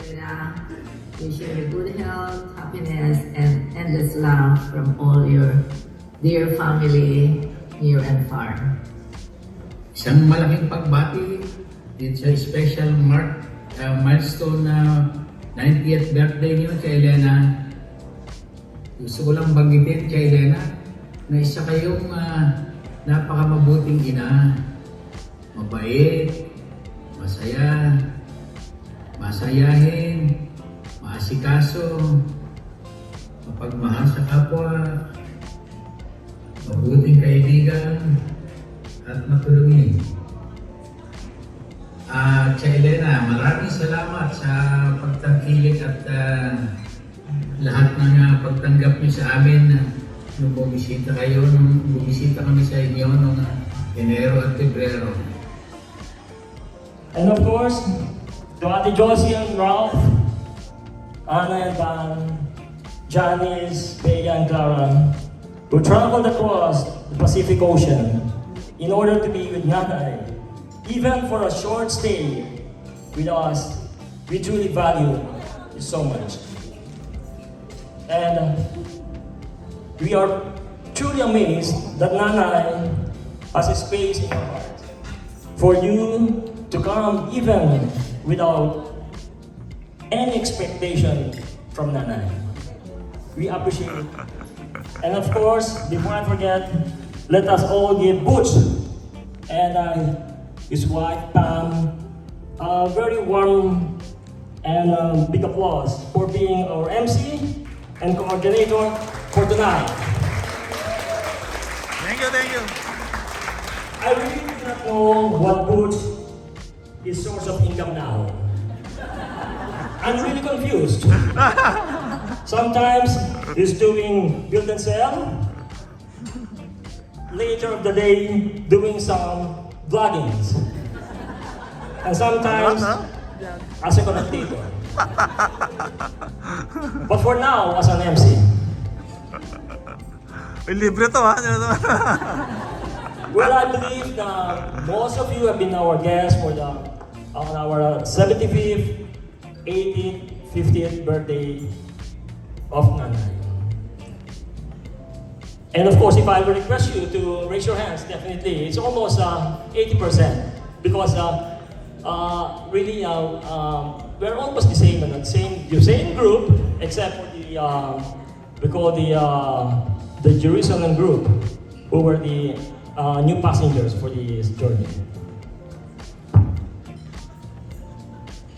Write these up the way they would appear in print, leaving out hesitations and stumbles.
Elena, wish you good health, happiness, and endless love from all your dear family, near and far. Isang malaking pagbati, it's a special milestone na 90th birthday niyo kay Elena. Gusto ko lang banggitin kay Elena na isa kayong napakamabuting ina, mabait, masaya, masayahin, maasikaso, mapagmahal sa kapwa, mabuting kaibigan, at matulungin. At kay Elena, maraming salamat sa pagtangkilik at lahat ng pagtanggap niyo sa amin nung bumisita kami sa inyo nung Enero at Pebrero. And of course, to Ate Josie and Ralph, Anna and Van, Janice, Bea and Clara, who traveled across the Pacific Ocean in order to be with Nanay, even for a short stay with us. We truly value you so much. And we are truly amazed that Nanay has a space in our heart for you to come even without any expectation from Nanay. We appreciate it. And of course, before I forget, let us all give Butch and his wife Pam a very warm and big applause for being our MC and coordinator for tonight. Thank you. I really do not know what Butch is source of income now. I'm really confused. Sometimes he's doing build and sell. Later of the day, doing some vloggings. And sometimes as a commentator. But for now, as an MC. Libre to ha? Well, I believe that most of you have been our guests for on our 75th, 80th, 50th birthday of Nanay. And of course, if I will request you to raise your hands, definitely, it's almost 80% because really we're almost the same group, except for we call the Jerusalem group, who were the new passengers for this journey.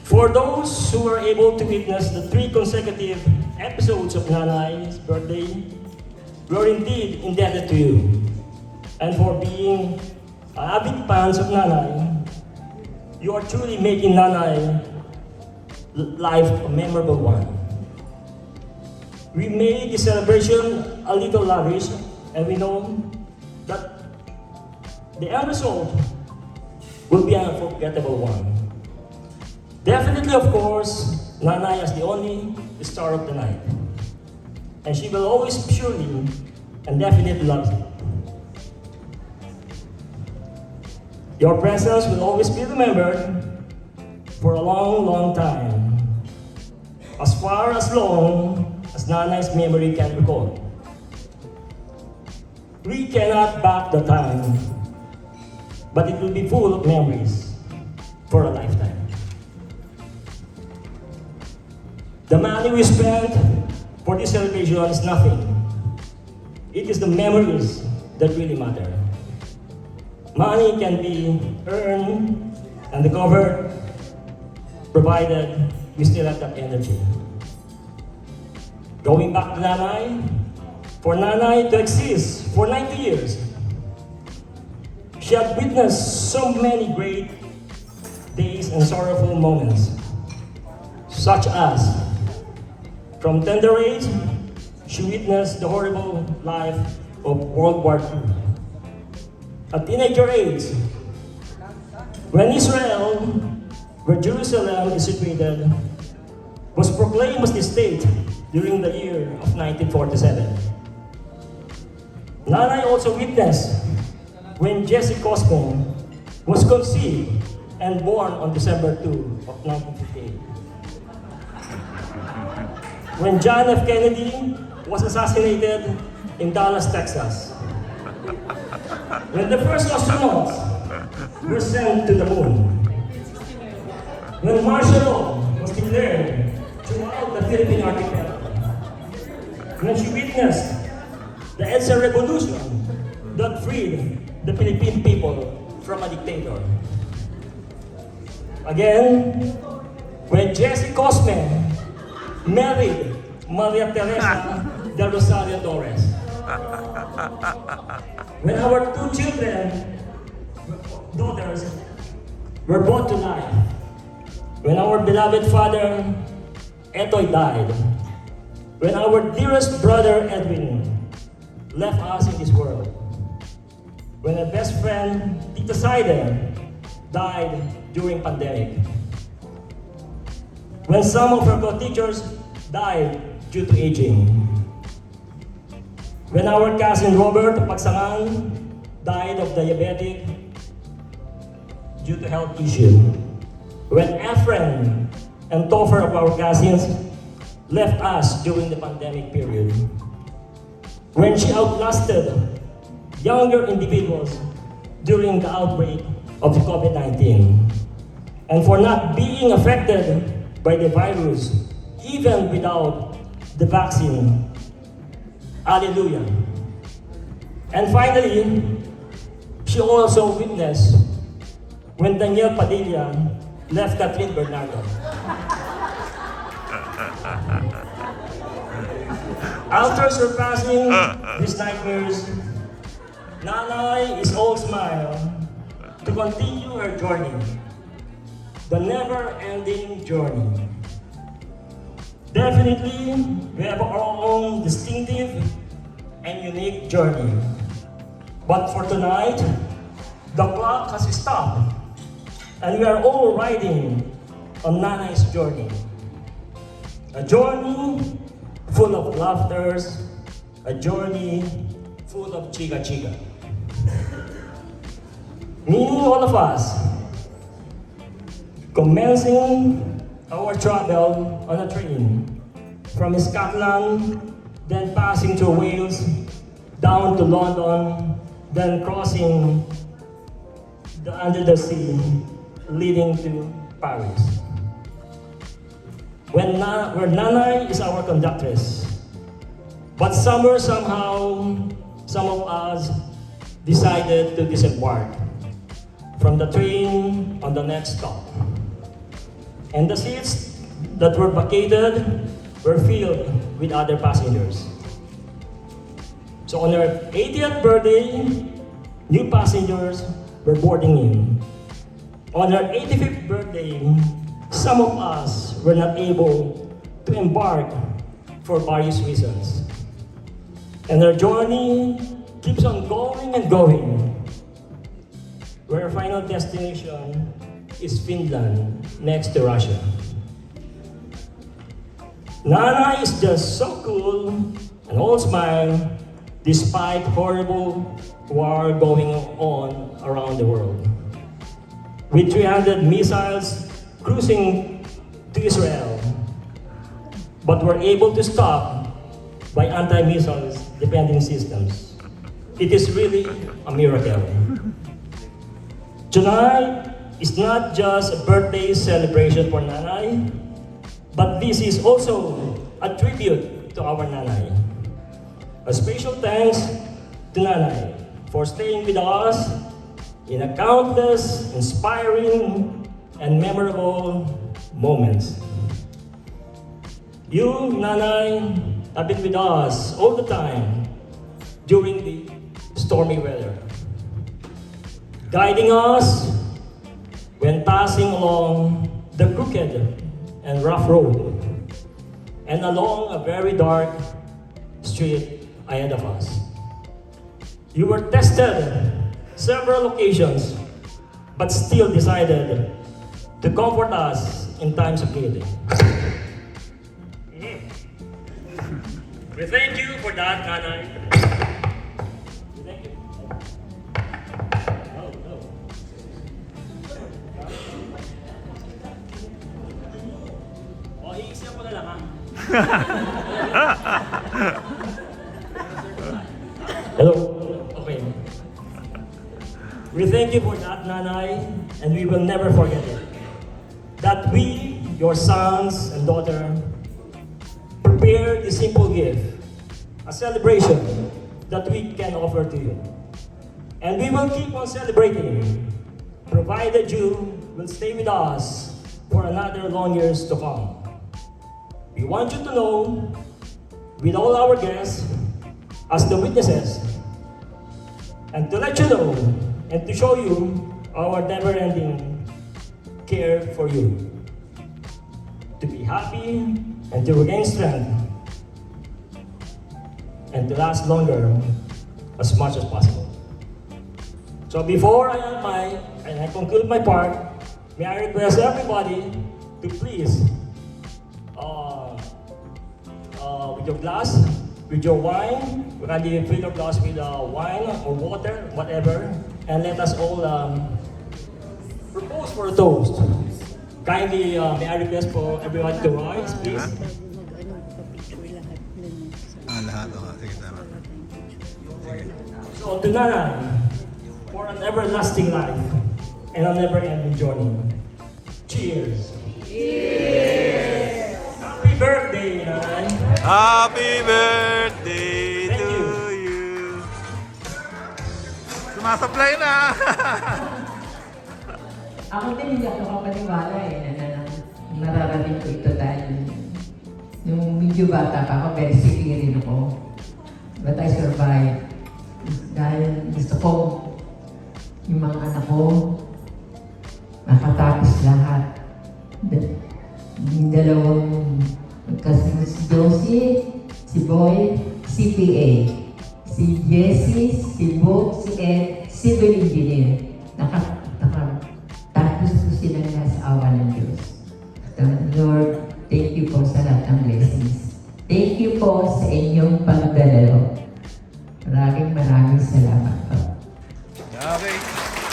For those who were able to witness the 3 consecutive episodes of Nanay's birthday, we are indeed indebted to you. And for being avid fans of Nanay, you are truly making Nanay life a memorable one. We made the celebration a little lavish, and we know that the end result will be an unforgettable one. Definitely, of course, Nanay is the only star of the night. And she will always surely and definitely love you. Your presence will always be remembered for a long, long time. As far as long as Nanay's memory can recall. We cannot back the time, but it will be full of memories for a lifetime. The money we spent for this celebration is nothing. It is the memories that really matter. Money can be earned and recovered, provided we still have that energy. Going back to Nanay, for Nanay to exist for 90 years, she had witnessed so many great days and sorrowful moments, such as from tender age, she witnessed the horrible life of World War II. At teenager age, when Israel, where Jerusalem is situated, was proclaimed as the state during the year of 1947. Nanay also witnessed when Jessie Cosme was conceived and born on December 2 of 1958. when John F. Kennedy was assassinated in Dallas, Texas. When the first astronauts were sent to the moon. When martial law was declared throughout the Philippine archipelago. When she witnessed the EDSA revolution that freed the Philippine people from a dictator. Again, when Jessie Cosme married Maria Teresa del Rosario Torres. When our two daughters, were brought to life. When our beloved father, Etoy, died. When our dearest brother, Edwin, left us in this world. When our best friend, Tita Saide, died during pandemic. When some of our co-teachers died due to aging. When our cousin Robert Pagsangan died of diabetic due to health issue. When Ephraim and Topher of our cousins left us during the pandemic period. When she outlasted younger individuals during the outbreak of COVID-19. And for not being affected by the virus, even without the vaccine. Hallelujah. And finally, she also witnessed when Daniel Padilla left Catherine Bernardo. After surpassing these nightmares, Nanay is all smile to continue her journey, the never-ending journey. Definitely, we have our own distinctive and unique journey. But for tonight, the clock has stopped, and we are all riding on Nanay's journey. A journey full of laughters, a journey full of chiga-chiga. Meaning all of us, commencing our travel on a train from Scotland, then passing through Wales, down to London, then crossing under the sea, leading to Paris. Where Nanay is our conductress. But somewhere, somehow, some of us decided to disembark from the train on the next stop. And the seats that were vacated were filled with other passengers. So on our 80th birthday, new passengers were boarding in. On our 85th birthday, some of us were not able to embark for various reasons. And our journey keeps on going and going, where our final destination is Finland, next to Russia. Nanay is just so cool and all smile despite horrible war going on around the world. With 300 missiles cruising to Israel, but were able to stop by anti-missiles defending systems. It is really a miracle. Tonight is not just a birthday celebration for Nanay, but this is also a tribute to our Nanay. A special thanks to Nanay for staying with us in a countless inspiring and memorable moments. You, Nanay, have been with us all the time during the stormy weather, guiding us when passing along the crooked and rough road and along a very dark street ahead of us. You were tested several occasions, but still decided to comfort us in times of need. We thank you for that, Nanay. We thank you. Oh, iisip ko na na lang, ha? Hello? Okay. We thank you for that, Nanay, and we will never forget it. That we, your sons and daughter, prepared a simple gift, a celebration that we can offer to you. And we will keep on celebrating, provided you will stay with us for another long years to come. We want you to know, with all our guests, as the witnesses, and to let you know, and to show you our never-ending care for you. To be happy, and to regain strength, and to last longer as much as possible. So before I conclude my part, may I request everybody to please, with your glass, with your wine, we can fill your glass with wine or water, whatever, and let us all propose for a toast. Kindly, may I request for everyone to rise, please. Lahat. Sige, tama. Sige. So, to Nanay, for an everlasting life and a never-ending journey. Cheers! Cheers! Happy birthday, Nanay! Happy birthday Thank to you. Sumasablay na. Ako din hindi ako kapaniwala na nararating ko ito dahil nung medyo bata pa ako, very sickly rin ako. But I survived. Dahil gusto ko yung mga anak ko makatapos lahat. Yung dalawang kasunod si Josie, si Boy, CPA. Si Jessie, si Bo, si Ed, civil engineer. Tapos ko silang nasa awa ng Diyos. Lord, thank you po sa lahat ng blessings. Thank you po sa inyong pagdalalo. Maraming salamat po. Okay.